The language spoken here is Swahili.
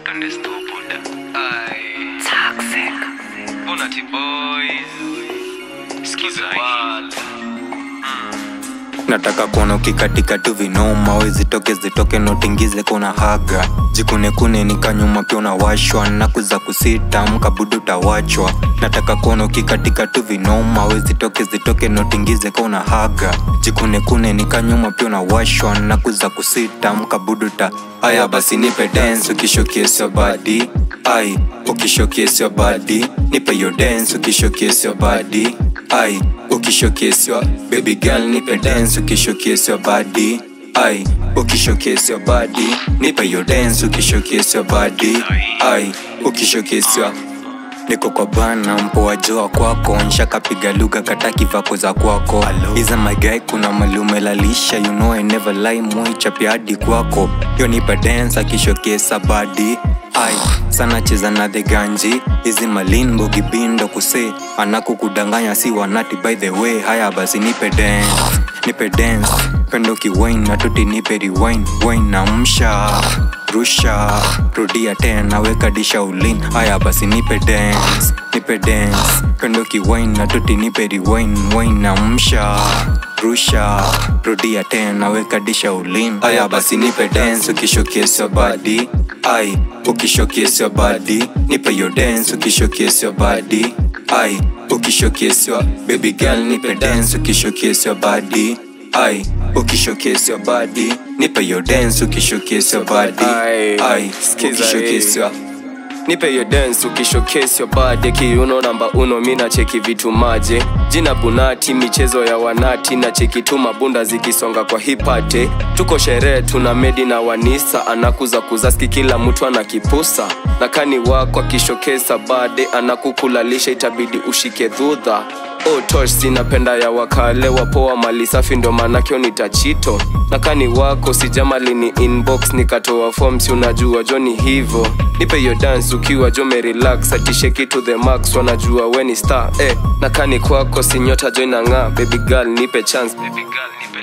twende stopoda. Ai toxic Bonati boys skiza wala. Nataka kuona ukikatika tu vinoma, wezi zitoke notingize kuna haga. Jikune kune nikanyuma pia unawashwa, nakuza kusita mkabudu tawachwa. Nataka kuona ukikatika tu vinoma, wezi zitoke notingize kuna haga. Jikune kune nikanyuma pia unawashwa, nakuza kusita mkabudu ta. Aya basi nipe dance ukishowcase your body. Ai ukishowcase your body, nipe your dance ukishowcase your body. Ai ukishowcase your baby girl, nipe dance ukishowcase your body. Ai ukishowcase your body, nipe your dance ukishowcase your body. Ai ukishowcase your niko kwa bana mpoa joa kwako, nshaka piga lugha kataki vako za kwako. Iza my guy kuna malume lalisha, you know I never lie, mwicha pia hadi kwako. Yo nipa dance akishowcase body. Ai sana cheza na the ganji, izi malimbo gibindo kuse, anaku kudanganya si wanati by the way. Haya basi nipe dance, pendo ki wine na tuti nipe rewind, wine na msha rusha, rudia tena weka disha ulin. Haya basi nipe dance, pendo ki wine na tuti nipe rewind, wine na msha rusha, rudia tena weka disha ulin. Haya basi nipe dance ukishowcase your body. Ai ukishowcase your body, nipe your dance ukishowcase your body. Ai ukishowcase your baby girl, nipe dance ukishowcase your body. Ai ukishowcase your body, nipe your dance ukishowcase your body. Ai ukishowcase your nipe your dance ukishowcase your body. Kiuno namba uno mina cheki vitu maje. Jina Bunati michezo ya wanati, na cheki tu mabunda zikisonga kwa hipate. Tuko sherehe tuna medi na wanisa, anakuza kuzaski kila mtu anakipusa. Na kani wako akishowcase body, anakukulalisha itabidi ushike dhudha. Oh tosh sinapenda ya wakale wapoa mali safi ndo manakyo nitachito. Na kani wako sijamali ni inbox nikatoa forms unajua joni hivo. Nipe your dance ukiwa jome relax, atisheki to the max wanajua weni star. Na kani kwako sinyota joina nga, baby girl nipe chance, baby girl nipe